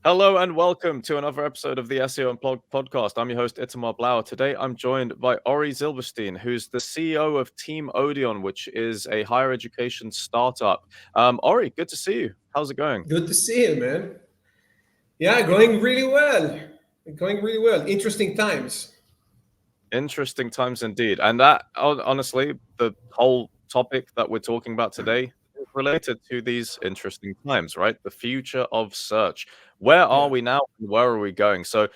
Hello and welcome to another episode of the SEO Unplugged podcast. I'm your host, Itamar Blauer. Today, I'm joined by Ori Zilbershtein, who's the CEO of Team Odeon, which is a higher education startup. Ori, good to see you. How's it going? Good to see you, man. Yeah, going really well. Going really well. Interesting times. Interesting times indeed. And that, honestly, the whole topic that we're talking about today is related to these interesting times, right? The future of search. Where are Yeah. we now? And where are we going? So,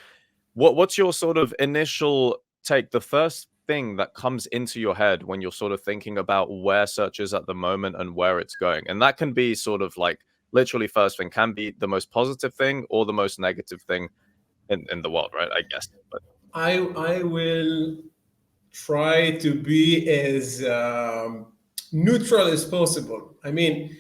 what's your sort of initial take? The first thing that comes into your head when you're sort of thinking about where search is at the moment and where it's going, and that can be sort of like literally first thing, can be the most positive thing or the most negative thing in the world, right? I guess. But I will try to be as neutral as possible. I mean,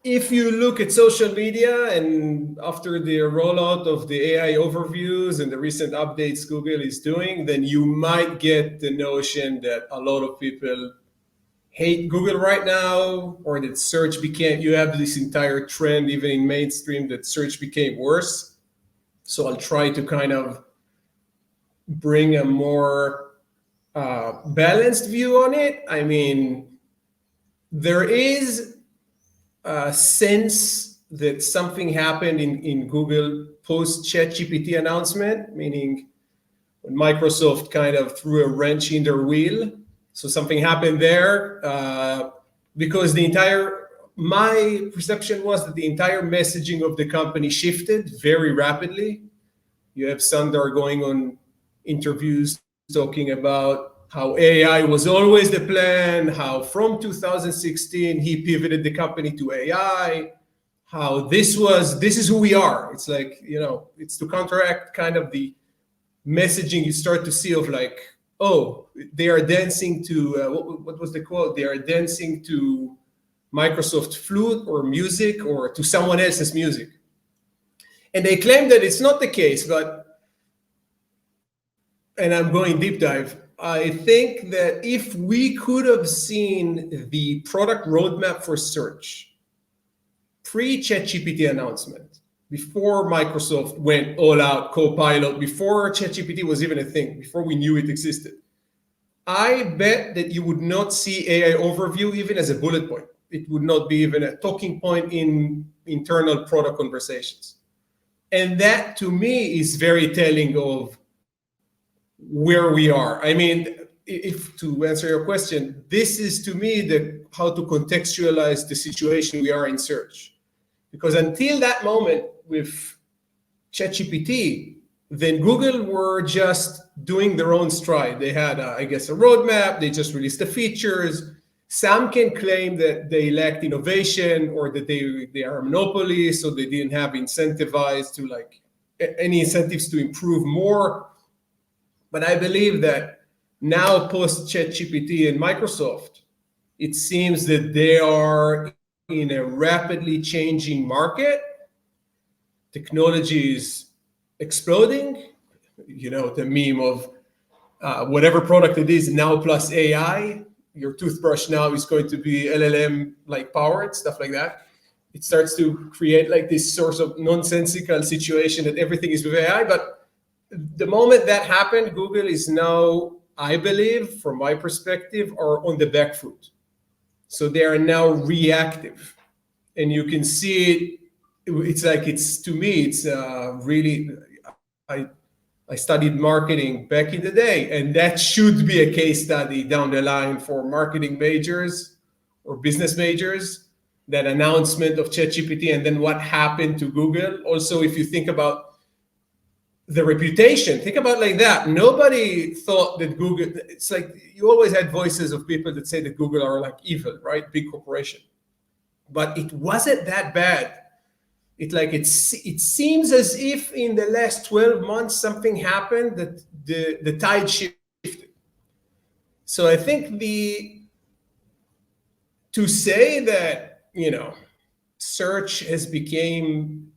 if you look at social media and after the rollout of the AI overviews and the recent updates Google is doing, then you might get the notion that a lot of people hate Google right now, or that search became, you have this entire trend, even in mainstream, that search became worse. So I'll try to kind of bring a more balanced view on it. I mean, there is a sense that something happened in Google post ChatGPT announcement, meaning when Microsoft kind of threw a wrench in their wheel. So something happened there because my perception was that the entire messaging of the company shifted very rapidly. You have Sundar going on interviews talking about how AI was always the plan, how from 2016 he pivoted the company to AI, how this is who we are. It's like, it's to counteract kind of the messaging you start to see of like, oh, they are dancing to what was the quote? They are dancing to Microsoft flute or music or to someone else's music. And they claim that it's not the case, and I'm going deep dive. I think that if we could have seen the product roadmap for search pre-ChatGPT announcement, before Microsoft went all out Copilot, before ChatGPT was even a thing, before we knew it existed, I bet that you would not see AI overview even as a bullet point. It would not be even a talking point in internal product conversations. And that to me is very telling of where we are. I mean, if to answer your question, this is to me the how to contextualize the situation we are in search. Because until that moment with ChatGPT, then Google were just doing their own stride. They had, I guess, a roadmap. They just released the features. Some can claim that they lacked innovation or that they are a monopoly, so they didn't have incentivized to like any incentives to improve more. But I believe that now post ChatGPT and Microsoft, it seems that they are in a rapidly changing market. Technology is exploding. The meme of whatever product it is now plus AI. Your toothbrush now is going to be LLM like powered, stuff like that. It starts to create like this sort of nonsensical situation that everything is with AI. But the moment that happened, Google is now, I believe, from my perspective, are on the back foot. So they are now reactive, and you can see it. It's like to me, it's really. I I studied marketing back in the day, and that should be a case study down the line for marketing majors or business majors. That announcement of ChatGPT and then what happened to Google. Also, if you think about the reputation, think about like that. Nobody thought that Google. It's like you always had voices of people that say that Google are like evil, right? Big corporation, but it wasn't that bad. It seems as if in the last 12 months something happened that the tide shifted. So I think the to say that search has become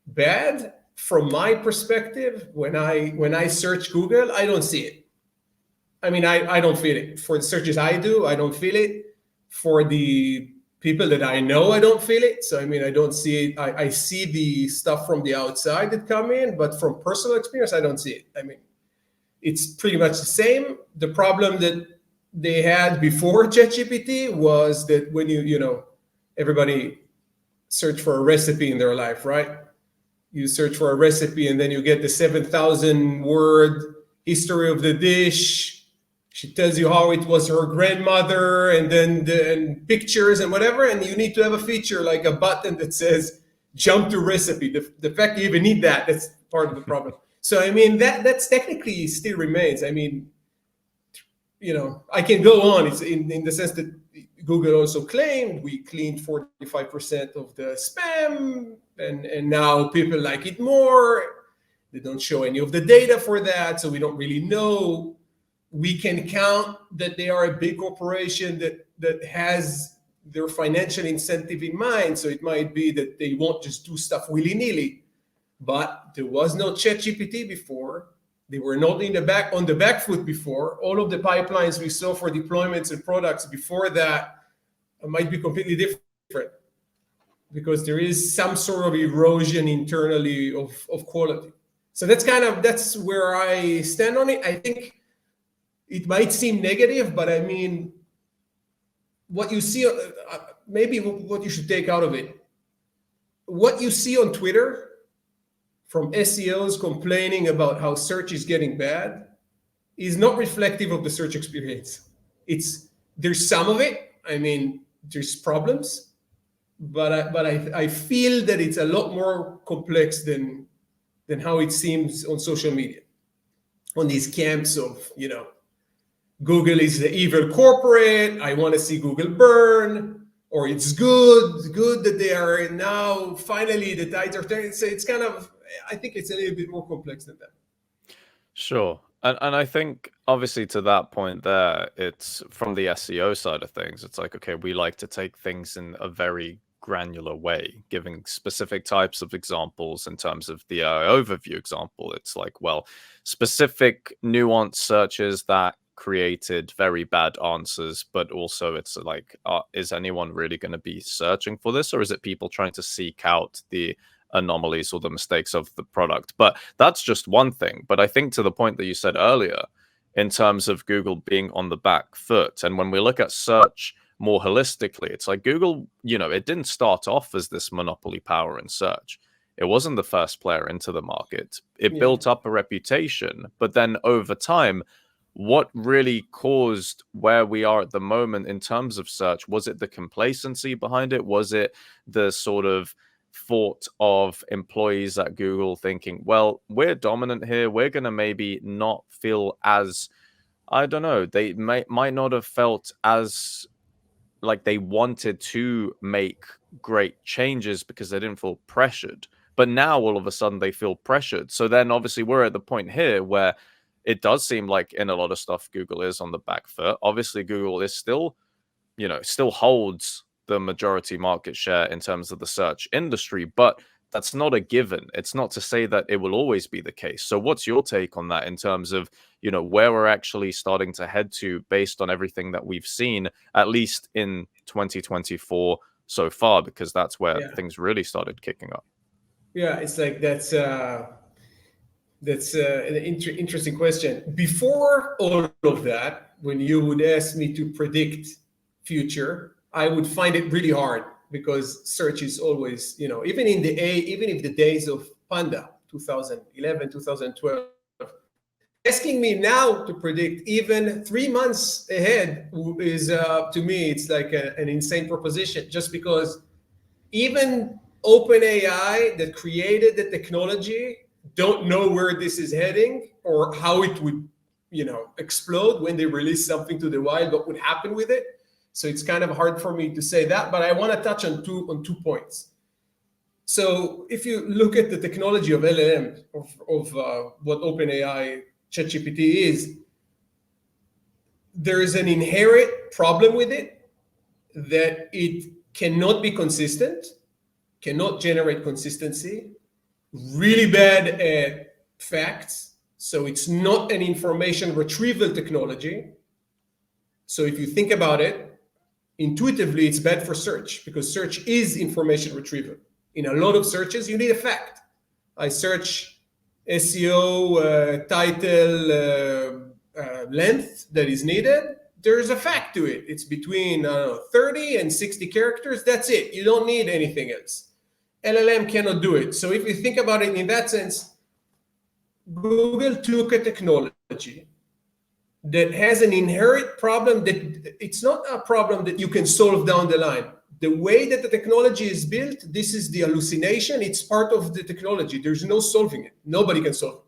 bad from my perspective, when I search Google, I don't see it. I mean, I don't feel it. For the searches I do, I don't feel it. For the people that I know, I don't feel it. So I mean, I don't see it. I see the stuff from the outside that come in, but from personal experience, I don't see it. I mean, it's pretty much the same. The problem that they had before ChatGPT was that when everybody search for a recipe in their life, right? You search for a recipe and then you get the 7,000 word history of the dish. She tells you how it was her grandmother, and then pictures and whatever. And you need to have a feature like a button that says jump to recipe. The fact you even need that's part of the problem. So I mean, that's technically still remains. I mean, I can go on. It's in the sense that Google also claimed we cleaned 45% of the spam, and now people like it more. They don't show any of the data for that, so we don't really know. We can count that they are a big corporation that has their financial incentive in mind. So it might be that they won't just do stuff willy-nilly. But there was no ChatGPT before. They were not on the back foot before. All of the pipelines we saw for deployments and products before that might be completely different, because there is some sort of erosion internally of quality. So that's where I stand on it. I think it might seem negative, but I mean, what you see, maybe what you should take out of it, what you see on Twitter from SEOs complaining about how search is getting bad is not reflective of the search experience. There's some of it. I mean, there's problems, but I feel that it's a lot more complex than how it seems on social media, on these camps of, Google is the evil corporate. I want to see Google burn, or it's good that they are now finally the tides are turning. So it's I think it's a little bit more complex than that. Sure. And I think obviously to that point there, it's from the SEO side of things. It's like, okay, we like to take things in a very granular way, giving specific types of examples. In terms of the overview example, it's like, well, specific nuanced searches that created very bad answers, but also it's like, is anyone really going to be searching for this, or is it people trying to seek out the anomalies or the mistakes of the product? But that's just one thing. But I think to the point that you said earlier, in terms of Google being on the back foot, and when we look at search more holistically, it's like Google, it didn't start off as this monopoly power in search. It wasn't the first player into the market. It built up a reputation, but then over time, what really caused where we are at the moment in terms of search? Was it the complacency behind it? Was it the sort of thought of employees at Google thinking, well, we're dominant here, we're going to maybe not feel as, I don't know, they might not have felt as like they wanted to make great changes because they didn't feel pressured. But now all of a sudden they feel pressured. So then obviously we're at the point here where it does seem like in a lot of stuff Google is on the back foot. Obviously Google is still, still holds the majority market share in terms of the search industry, but that's not a given. It's not to say that it will always be the case. So what's your take on that in terms of, where we're actually starting to head to based on everything that we've seen, at least in 2024 so far, because that's where things really started kicking up? Yeah, it's like that's an interesting question. Before all of that, when you would ask me to predict future, I would find it really hard, because search is always, even if the days of Panda, 2011, 2012, asking me now to predict even 3 months ahead is, to me, it's like an insane proposition, just because even OpenAI that created the technology don't know where this is heading or how it would, explode when they release something to the wild, what would happen with it. So it's kind of hard for me to say that, but I want to touch on two points. So if you look at the technology of LLM, of what OpenAI ChatGPT is, there is an inherent problem with it, that it cannot be consistent, cannot generate consistency, really bad at facts. So it's not an information retrieval technology. So if you think about it, intuitively it's bad for search, because search is information retrieval. In a lot of searches, you need a fact. I search SEO title length that is needed. There's a fact to it. It's between 30 and 60 characters. That's it. You don't need anything else. LLM cannot do it. So if you think about it in that sense, Google took a technology that has an inherent problem that it's not a problem that you can solve down the line. The way that the technology is built, this is the hallucination. It's part of the technology. There's no solving it. Nobody can solve it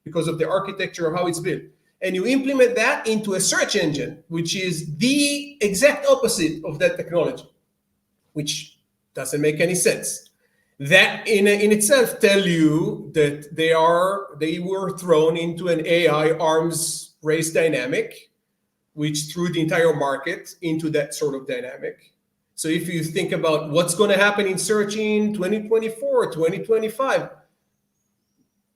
because of the architecture of how it's built. And you implement that into a search engine, which is the exact opposite of that technology, which doesn't make any sense. That in itself tell you that they were thrown into an AI arms race dynamic, which threw the entire market into that sort of dynamic. So if you think about what's going to happen in search in 2024, 2025,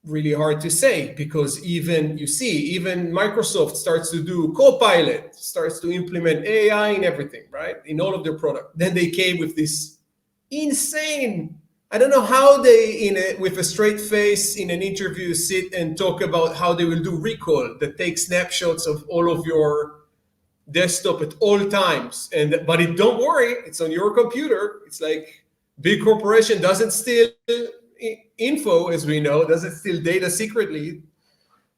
really hard to say, because even Microsoft starts to do Copilot, starts to implement AI in everything, right? In all of their product. Then they came with this insane, I don't know how they, with a straight face in an interview, sit and talk about how they will do recall that takes snapshots of all of your desktop at all times. But don't worry, it's on your computer. It's like big corporation doesn't steal info, as we know, doesn't steal data secretly.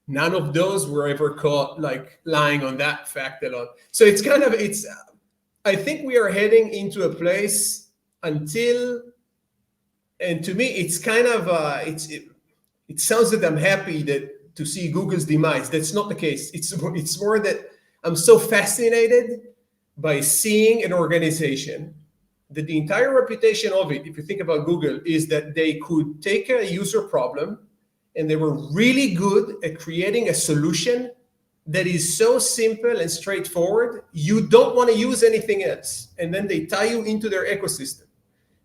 None of those were ever caught like lying on that fact alone. So I think we are heading into a place and to me, it's kind of it sounds that I'm happy to see Google's demise. That's not the case. It's more that I'm so fascinated by seeing an organization that the entire reputation of it, if you think about Google, is that they could take a user problem and they were really good at creating a solution that is so simple and straightforward, you don't want to use anything else. And then they tie you into their ecosystem.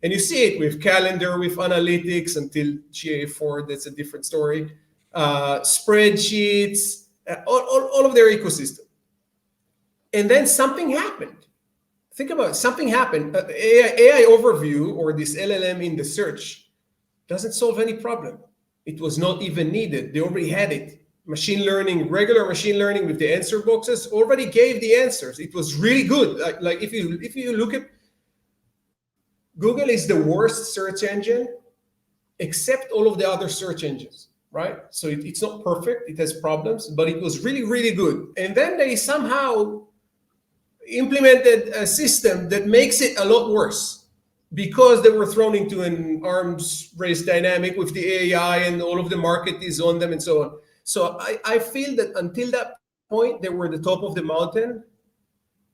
And you see it with calendar, with analytics, until GA4, that's a different story. Spreadsheets, all of their ecosystem. And then something happened. Think about it, something happened. AI overview, or this LLM in the search, doesn't solve any problem. It was not even needed. They already had it. Machine learning, regular machine learning with the answer boxes already gave the answers. It was really good. Like if you look at Google is the worst search engine, except all of the other search engines, right? So it's not perfect, it has problems, but it was really, really good. And then they somehow implemented a system that makes it a lot worse, because they were thrown into an arms race dynamic with the AI and all of the market is on them and so on. So I feel that until that point, they were at the top of the mountain.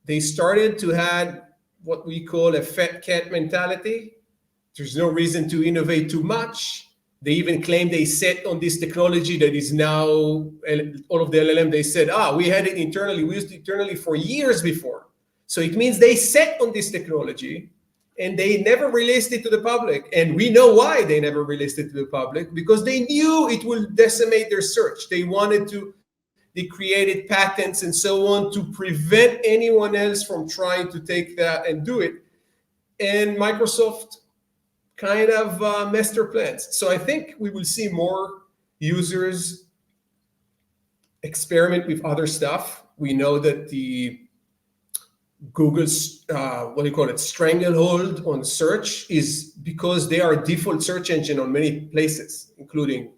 They started to have what we call a fat cat mentality. There's no reason to innovate too much. They even claim they set on this technology that is now, all of the LLM, they said, we had it internally, we used it internally for years before. So it means they set on this technology and they never released it to the public. And we know why they never released it to the public, because they knew it will decimate their search. They created patents and so on to prevent anyone else from trying to take that and do it. And Microsoft kind of messed their plans. So I think we will see more users experiment with other stuff. We know that the Google's, stranglehold on search is because they are default search engine on many places, including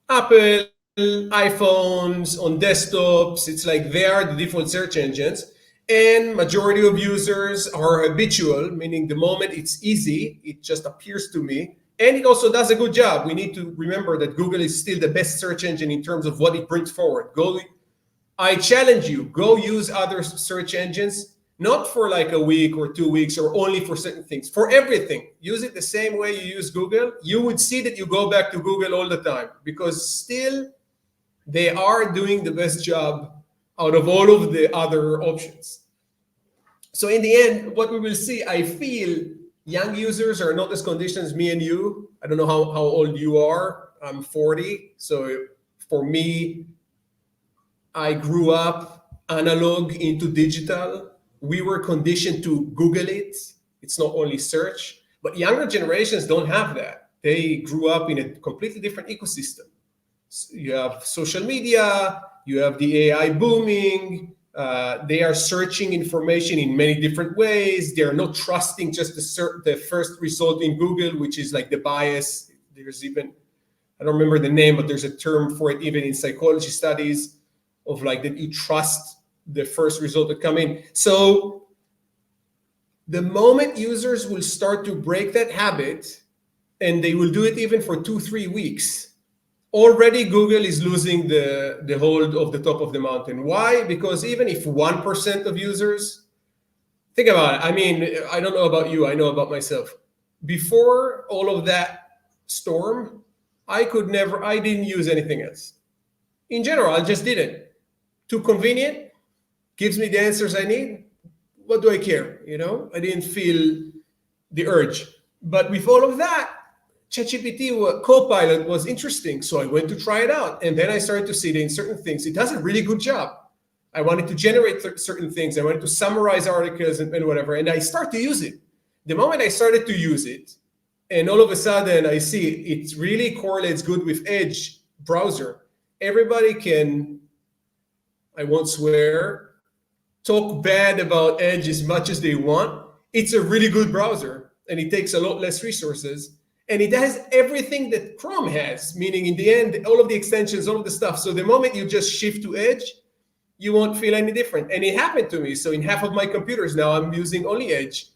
Apple, iPhones, on desktops. It's like they are the default search engines, and majority of users are habitual, meaning the moment it's easy, it just appears to me, and it also does a good job. We need to remember that Google is still the best search engine in terms of what it brings forward. I challenge you, go use other search engines, not for like a week or 2 weeks or only for certain things, for everything. Use it the same way you use Google. You would see that you go back to Google all the time, because still they are doing the best job out of all of the other options. So in the end, what we will see, I feel young users are not as conditioned as me and you. I don't know how old you are. I'm 40. So for me, I grew up analog into digital. we were conditioned to Google it. It's not only search, but younger generations don't have that. They grew up in a completely different ecosystem. You have social media, you have the AI booming. They are searching information in many different ways. They're not trusting just the first result in Google, which is like the bias. There's even, I don't remember the name, but there's a term for it even in psychology studies of like that you trust the first result that come in. So the moment users will start to break that habit, and they will do it even for 2-3 weeks, already Google is losing the hold of the top of the mountain. Why? Because even if 1% of users, think about it. I mean, I don't know about you, I know about myself. Before all of that storm, I didn't use anything else. In general, I just didn't. Too convenient, gives me the answers I need. What do I care? I didn't feel the urge. But with all of that, ChatGPT Copilot was interesting, so I went to try it out. And then I started to see that in certain things, it does a really good job. I wanted to generate certain things. I wanted to summarize articles and whatever. And I start to use it. The moment I started to use it, and all of a sudden I see it really correlates good with Edge browser. Everybody can, I won't swear, talk bad about Edge as much as they want. It's a really good browser, and it takes a lot less resources. And it has everything that Chrome has, meaning in the end, all of the extensions, all of the stuff. So the moment you just shift to Edge, you won't feel any different. And it happened to me. So in half of my computers now, I'm using only Edge.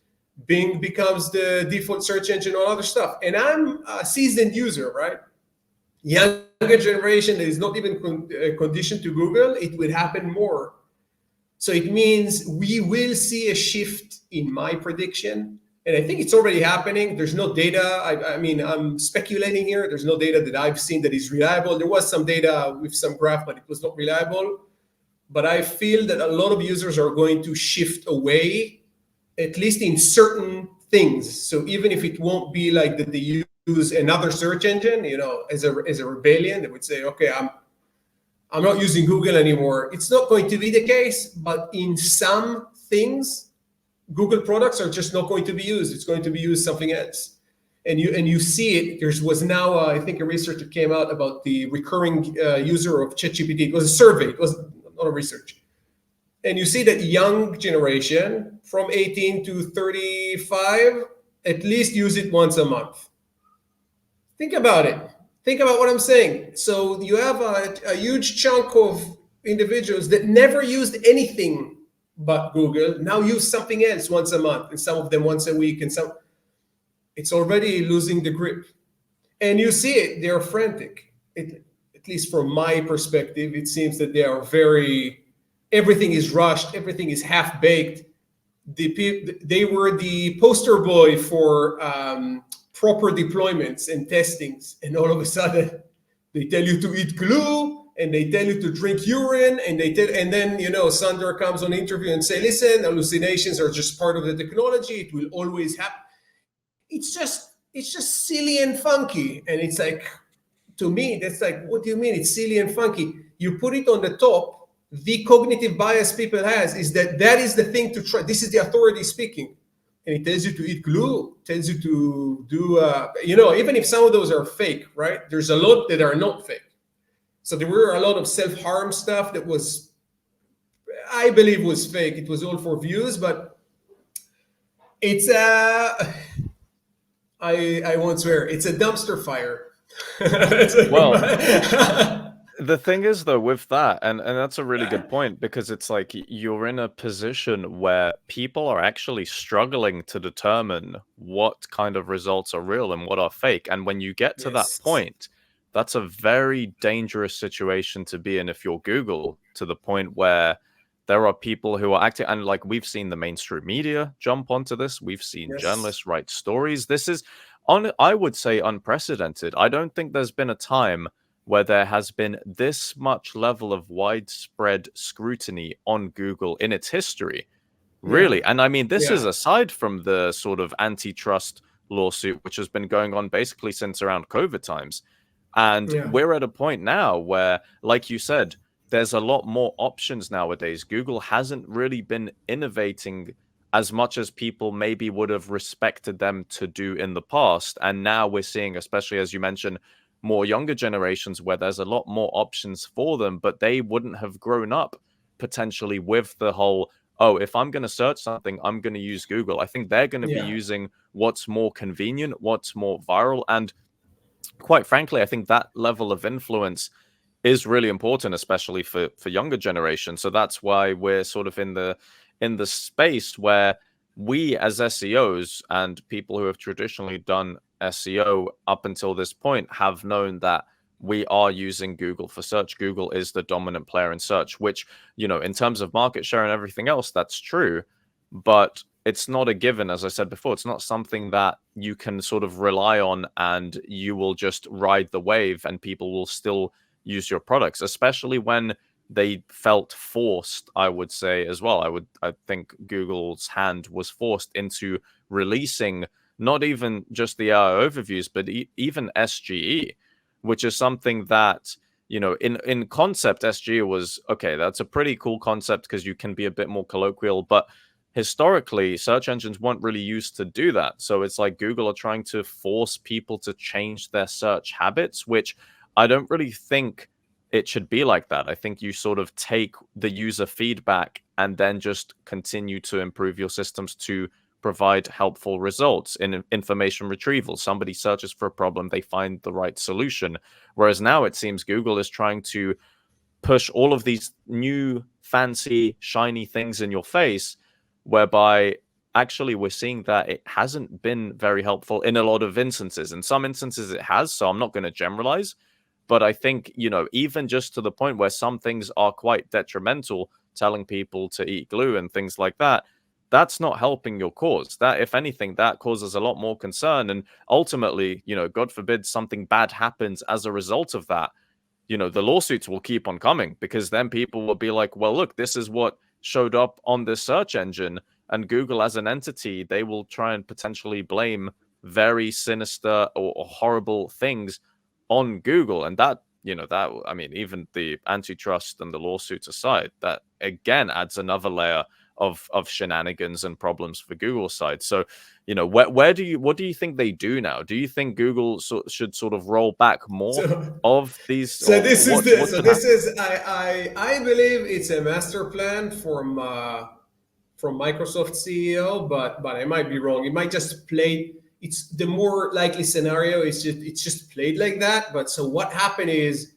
Bing becomes the default search engine, all other stuff. And I'm a seasoned user, right? Younger generation that is not even conditioned to Google, it will happen more. So it means we will see a shift in my prediction. And I think it's already happening. There's no data. I mean, I'm speculating here. There's no data that I've seen that is reliable. There was some data with some graph, but it was not reliable. But I feel that a lot of users are going to shift away, at least in certain things. So even if it won't be like that they use another search engine, as a rebellion, they would say, okay, I'm not using Google anymore. It's not going to be the case, but in some things, Google products are just not going to be used. It's going to be used something else. And you see it. There was now, I think, a research that came out about the recurring user of ChatGPT. It was a survey. It was not a research. And you see that young generation from 18 to 35 at least use it once a month. Think about it. Think about what I'm saying. So you have a huge chunk of individuals that never used anything but Google, now use something else once a month, and some of them once a week, and it's already losing the grip. And you see it, they're frantic. At least from my perspective, it seems that they are everything is rushed, everything is half-baked. They were the poster boy for proper deployments and testings, and all of a sudden, they tell you to eat glue, and they tell you to drink urine, and then Sander comes on interview and say, listen, hallucinations are just part of the technology. It will always happen. It's just silly and funky. And it's like, to me, that's like, what do you mean? It's silly and funky. You put it on the top. The cognitive bias people has is that is the thing to try. This is the authority speaking. And it tells you to eat glue, tells you to do, even if some of those are fake, right? There's a lot that are not fake. So there were a lot of self-harm stuff that was, I believe, was fake. It was all for views, but it's I won't swear, it's a dumpster fire. The thing is, though, with that, and that's a really good point, because it's like you're in a position where people are actually struggling to determine what kind of results are real and what are fake. And when you get to that point, that's a very dangerous situation to be in if you're Google, to the point where there are people who are acting, and like we've seen the mainstream media jump onto this. We've seen journalists write stories. This is, I would say, unprecedented. I don't think there's been a time where there has been this much level of widespread scrutiny on Google in its history, really. And I mean, this is aside from the sort of antitrust lawsuit, which has been going on basically since around COVID times. And we're at a point now where, like you said, there's a lot more options nowadays. Google hasn't really been innovating as much as people maybe would have respected them to do in the past. And now we're seeing, especially as you mentioned, more younger generations where there's a lot more options for them, but they wouldn't have grown up potentially with the whole, oh, if I'm going to search something, I'm going to use Google. I think they're going to be Yeah. using what's more convenient, what's more viral. And quite frankly, I think that level of influence is really important, especially for younger generations. So that's why we're sort of in the space where we as SEOs and people who have traditionally done SEO up until this point have known that we are using Google for search. Google is the dominant player in search, which, you know, in terms of market share and everything else, that's true. But it's not a given, as I said before. It's not something that you can sort of rely on and you will just ride the wave and people will still use your products, especially when they felt forced, I would say as well. I think Google's hand was forced into releasing not even just the AI overviews, but even SGE, which is something that, you know, in concept, SGE was okay. That's a pretty cool concept because you can be a bit more colloquial, but historically, search engines weren't really used to do that. So it's like Google are trying to force people to change their search habits, which I don't really think it should be like that. I think you sort of take the user feedback and then just continue to improve your systems to provide helpful results in information retrieval. Somebody searches for a problem, they find the right solution. Whereas now it seems Google is trying to push all of these new fancy shiny things in your face, whereby actually we're seeing that it hasn't been very helpful in a lot of instances. In some instances it has, so I'm not going to generalize, but I think, you know, even just to the point where some things are quite detrimental, telling people to eat glue and things like that, that's not helping your cause. That, if anything, that causes a lot more concern. And ultimately, you know, God forbid something bad happens as a result of that, you know, the lawsuits will keep on coming because then people will be like, well, look, this is what showed up on this search engine. And Google as an entity, they will try and potentially blame very sinister or horrible things on Google. And that, you know, that, I mean, even the antitrust and the lawsuits aside, that again adds another layer of shenanigans and problems for Google's side. So, you know, what do you think they do now? Do you think Google should sort of roll back more So, of these? so Or this is what the, what so should this happen? is I believe it's a master plan from Microsoft CEO, but I might be wrong. It might just play. It's the more likely scenario. It's just played like that. But so what happened is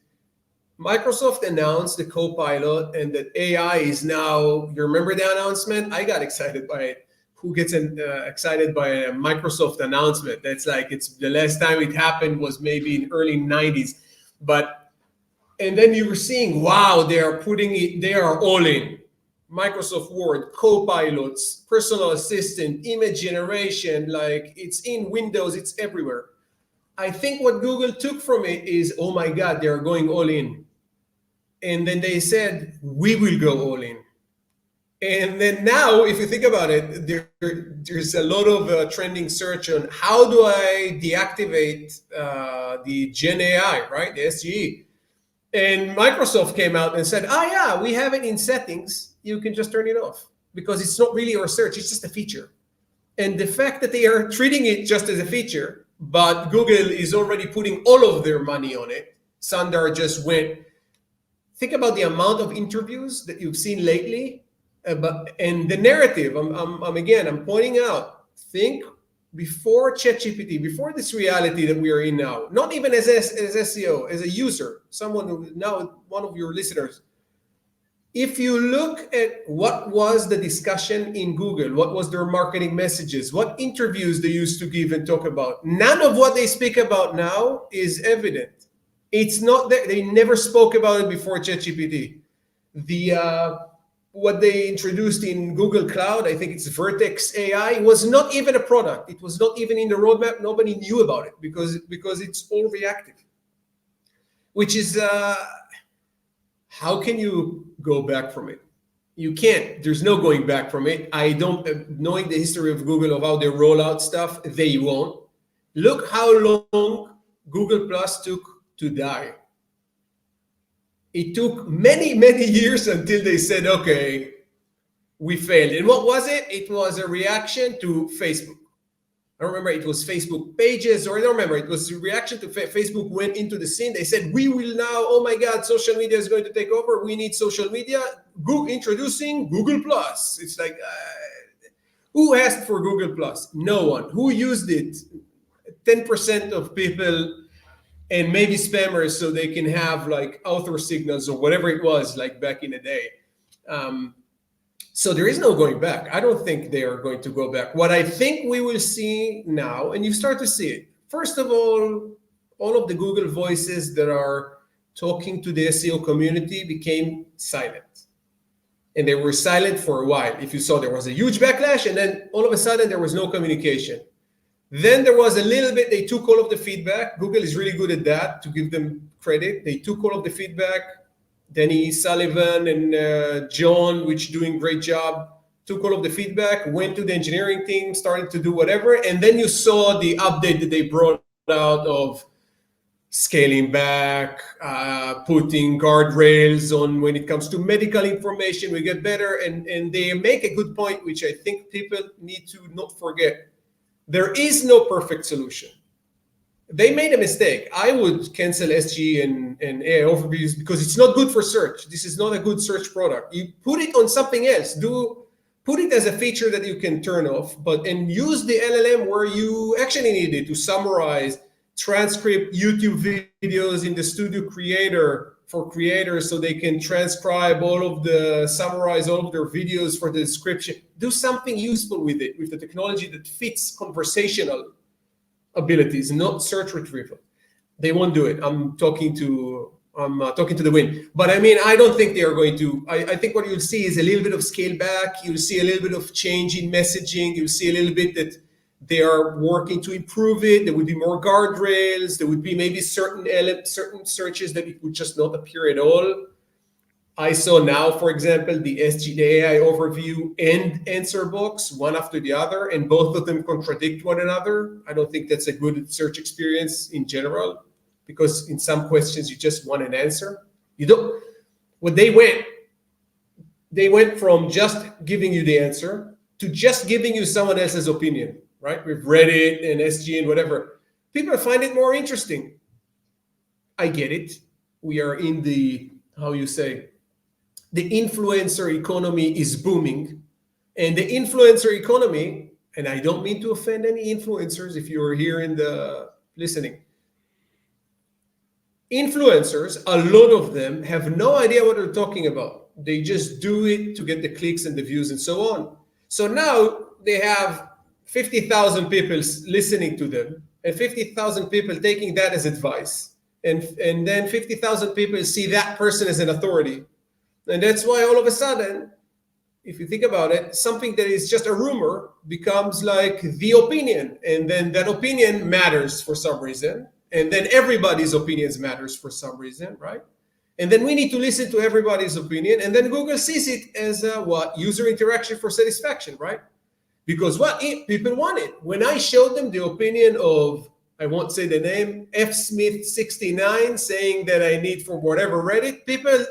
Microsoft announced the Copilot and that AI is now. You remember the announcement? I got excited by it. Who gets excited by a Microsoft announcement? That's like it's the last time it happened was maybe in early '90s, but and then you were seeing, wow, they are putting it. They are all in. Microsoft Word, Copilots, personal assistant, image generation, like it's in Windows, it's everywhere. I think what Google took from it is, oh my God, they're going all in. And then they said, we will go all in. And then now, if you think about it, there's a lot of trending search on how do I deactivate the Gen AI, right? The SGE. And Microsoft came out and said, oh yeah, we have it in settings. You can just turn it off because it's not really a search, it's just a feature. And the fact that they are treating it just as a feature, but Google is already putting all of their money on it. Sundar just went, think about the amount of interviews that you've seen lately, and the narrative. I'm pointing out. Think before ChatGPT, before this reality that we are in now. Not even as SEO, as a user, someone who now one of your listeners. If you look at what was the discussion in Google, what was their marketing messages, what interviews they used to give and talk about, none of what they speak about now is evident. It's not that they never spoke about it before ChatGPT. What they introduced in Google Cloud, I think it's Vertex AI, was not even a product. It was not even in the roadmap. Nobody knew about it because it's all reactive. Which is how can you go back from it? You can't. There's no going back from it. I don't, knowing the history of Google of how they roll out stuff, they won't. Look how long Google Plus took to die. It took many, many years until they said, okay, we failed. And what was it? It was a reaction to Facebook. I don't remember, it was Facebook pages, or I don't remember. It was a reaction to Facebook went into the scene. They said, we will now, oh my God, social media is going to take over. We need social media. Introducing Google Plus. It's like, who asked for Google Plus? No one. Who used it? 10% of people, and maybe spammers, so they can have like author signals or whatever it was like back in the day. So there is no going back. I don't think they are going to go back. What I think we will see now, and you start to see it, first of all of the Google voices that are talking to the SEO community became silent. And they were silent for a while. If you saw, there was a huge backlash, and then all of a sudden there was no communication. Then there was a little bit, they took all of the feedback. Google is really good at that, to give them credit. They took all of the feedback. Danny Sullivan and John, which doing great job, took all of the feedback, went to the engineering team, started to do whatever. And then you saw the update that they brought out of scaling back, putting guardrails on when it comes to medical information. We get better. And they make a good point, which I think people need to not forget. There is no perfect solution. They made a mistake. I would cancel SG and AI overviews because it's not good for search. This is not a good search product. You put it on something else. Put it as a feature that you can turn off, and use the LLM where you actually need it to summarize, transcript YouTube videos in the Studio Creator for creators, so they can transcribe summarize all of their videos for the description. Do something useful with it, with the technology that fits conversational abilities, not search retrieval. They won't do it. I'm talking to the wind. But I mean, I don't think they are going to. I think what you'll see is a little bit of scale back. You'll see a little bit of change in messaging. You'll see a little bit that they are working to improve it. There would be more guardrails. There would be maybe certain searches that it would just not appear at all. I saw now, for example, the SG, the AI overview and answer box, one after the other, and both of them contradict one another. I don't think that's a good search experience in general, because in some questions you just want an answer. You don't. When they went from just giving you the answer to just giving you someone else's opinion, right? With Reddit and SG and whatever. People find it more interesting. I get it. We are in the, the influencer economy is booming. And the influencer economy, and I don't mean to offend any influencers if you're here in the listening. Influencers, a lot of them have no idea what they're talking about. They just do it to get the clicks and the views and so on. So now they have 50,000 people listening to them and 50,000 people taking that as advice. And then 50,000 people see that person as an authority. And that's why all of a sudden, if you think about it, something that is just a rumor becomes like the opinion. And then that opinion matters for some reason. And then everybody's opinions matters for some reason, right? And then we need to listen to everybody's opinion. And then Google sees it as user interaction for satisfaction, right? Because people want it. When I showed them the opinion of, I won't say the name, F Smith 69, saying that I need for whatever Reddit, people,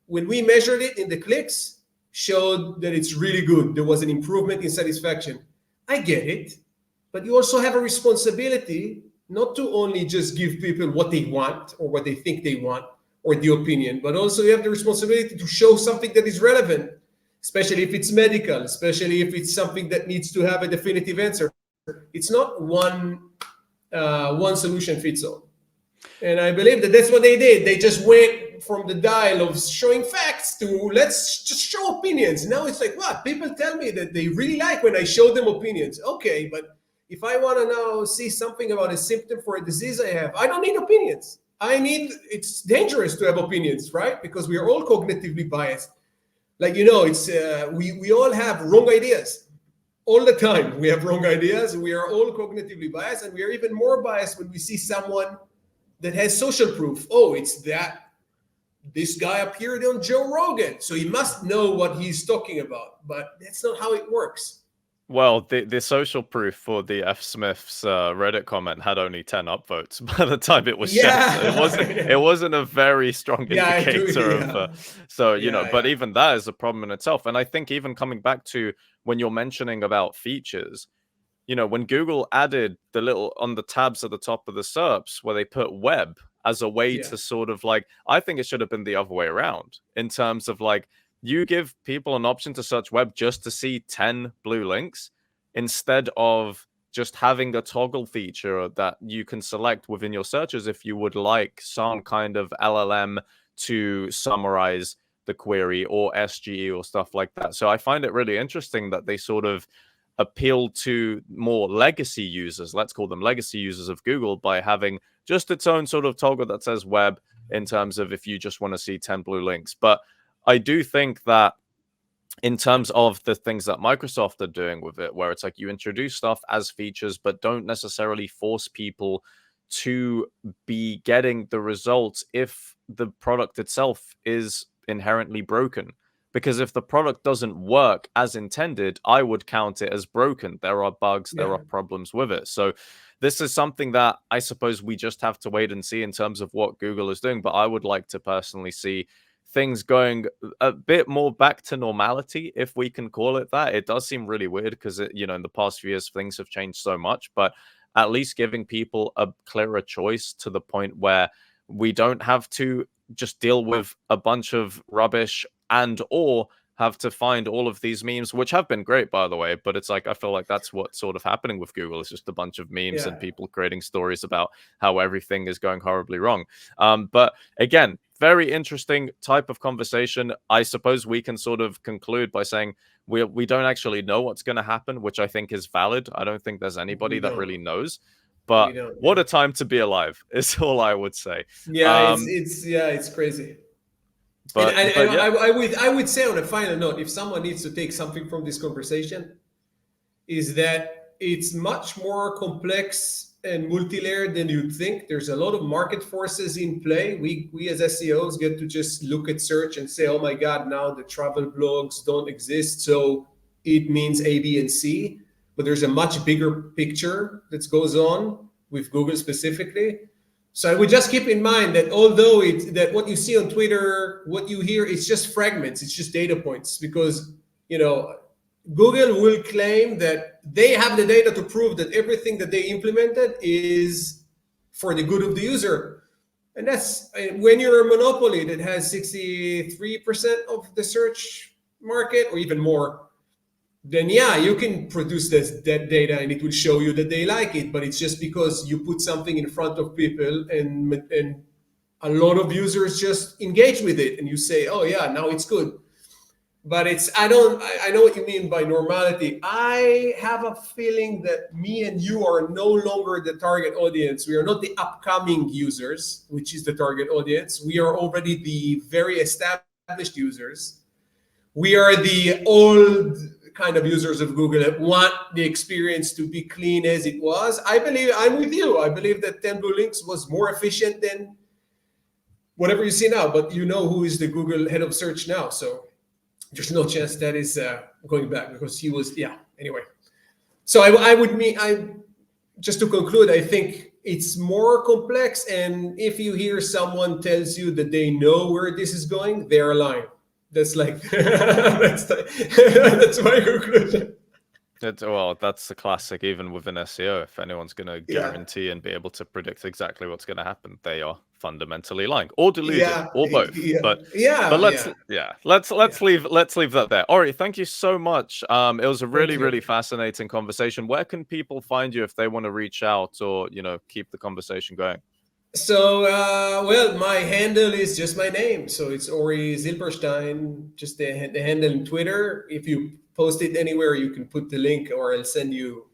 when we measured it in the clicks, showed that it's really good. There was an improvement in satisfaction. I get it, but you also have a responsibility not to only just give people what they want or what they think they want or the opinion, but also you have the responsibility to show something that is relevant, especially if it's medical, especially if it's something that needs to have a definitive answer. It's not one solution fits all. And I believe that that's what they did. They just went from the dial of showing facts to let's just show opinions. Now it's like, what? People tell me that they really like when I show them opinions. Okay, but if I want to now see something about a symptom for a disease I have, I don't need opinions. It's dangerous to have opinions, right? Because we are all cognitively biased. Like, it's we all have wrong ideas. All the time we have wrong ideas. We are all cognitively biased, and we are even more biased when we see someone that has social proof. Oh, it's that this guy appeared on Joe Rogan, so he must know what he's talking about. But that's not how it works. Well, the social proof for the F. Smith's Reddit comment had only 10 upvotes by the time it was shared, so it wasn't Yeah. a very strong Yeah, I do. indicator of Yeah. so Yeah. but Yeah. even that is a problem in itself. And I think even coming back to when you're mentioning about features, when Google added the little on the tabs at the top of the SERPs where they put web as a way Yeah. to sort of like, I think it should have been the other way around in terms of like, you give people an option to search web just to see 10 blue links instead of just having a toggle feature that you can select within your searches if you would like some kind of LLM to summarize the query or SGE or stuff like that. So I find it really interesting that they sort of appeal to more legacy users, let's call them legacy users of Google, by having just its own sort of toggle that says web in terms of if you just want to see 10 blue links. But I do think that in terms of the things that Microsoft are doing with it, where it's like you introduce stuff as features, but don't necessarily force people to be getting the results if the product itself is inherently broken. Because if the product doesn't work as intended, I would count it as broken. There are bugs, there Yeah. are problems with it. So this is something that I suppose we just have to wait and see in terms of what Google is doing. But I would like to personally see things going a bit more back to normality, if we can call it that. It does seem really weird because, in the past few years, things have changed so much, but at least giving people a clearer choice to the point where we don't have to just deal with a bunch of rubbish or have to find all of these memes, which have been great, by the way. But it's like, I feel like that's what's sort of happening with Google. It's just a bunch of memes Yeah. and people creating stories about how everything is going horribly wrong. But again, very interesting type of conversation. I suppose we can sort of conclude by saying we don't actually know what's going to happen, which I think is valid. I don't think there's anybody We that don't. really knows. We But don't. what Yeah. a time to be alive is all I would say. Yeah. Um, It's crazy. And but yeah, I would say on a final note, if someone needs to take something from this conversation, is that it's much more complex and multi-layered than you'd think. There's a lot of market forces in play. We as SEOs get to just look at search and say, oh my God, now the travel blogs don't exist. So it means A, B, and C. But there's a much bigger picture that goes on with Google specifically. So I would just keep in mind that although that what you see on Twitter, what you hear, it's just fragments, it's just data points, because Google will claim that they have the data to prove that everything that they implemented is for the good of the user. And that's when you're a monopoly that has 63% of the search market or even more, then yeah, you can produce that data and it will show you that they like it. But it's just because you put something in front of people and a lot of users just engage with it and you say, oh yeah, now it's good. But I know what you mean by normality. I have a feeling that me and you are no longer the target audience. We are not the upcoming users, which is the target audience. We are already the very established users. We are the old kind of users of Google that want the experience to be clean as it was. I'm with you. I believe that 10 blue links was more efficient than whatever you see now. But you know who is the Google head of search now. So there's no chance that is going back because he was, yeah, anyway. So I just to conclude, I think it's more complex. And if you hear someone tells you that they know where this is going, they're lying. That's like, that's my conclusion. Well, that's the classic, even within SEO. If anyone's going to Yeah. guarantee and be able to predict exactly what's going to happen, they are fundamentally lying or deluded Yeah. or both. Yeah. But Yeah. let's Yeah. leave that there. Ori, thank you so much. It was a Thank really you. fascinating conversation. Where can people find you if they want to reach out or keep the conversation going? So, well, my handle is just my name. So it's Ori Zilberstein, just the handle in Twitter. If you post it anywhere, you can put the link or I'll send you.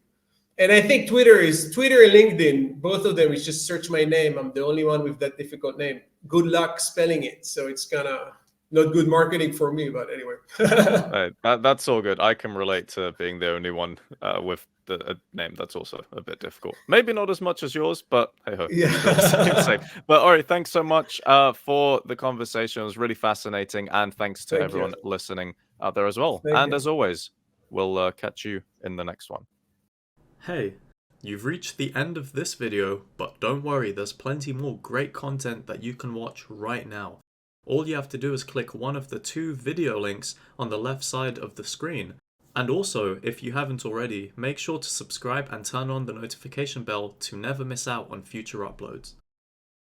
And I think Twitter and LinkedIn, both of them is just search my name. I'm the only one with that difficult name. Good luck spelling it. So it's kind of not good marketing for me, but anyway. That's all good. I can relate to being the only one with the name that's also a bit difficult. Maybe not as much as yours, but hey ho. Yeah. But all right, thanks so much for the conversation. It was really fascinating, and thanks to Thank you. everyone listening out there as well. Thank And you. as always, we'll catch you in the next one. Hey, you've reached the end of this video, but don't worry, there's plenty more great content that you can watch right now. All you have to do is click one of the 2 video links on the left side of the screen. And also, if you haven't already, make sure to subscribe and turn on the notification bell to never miss out on future uploads.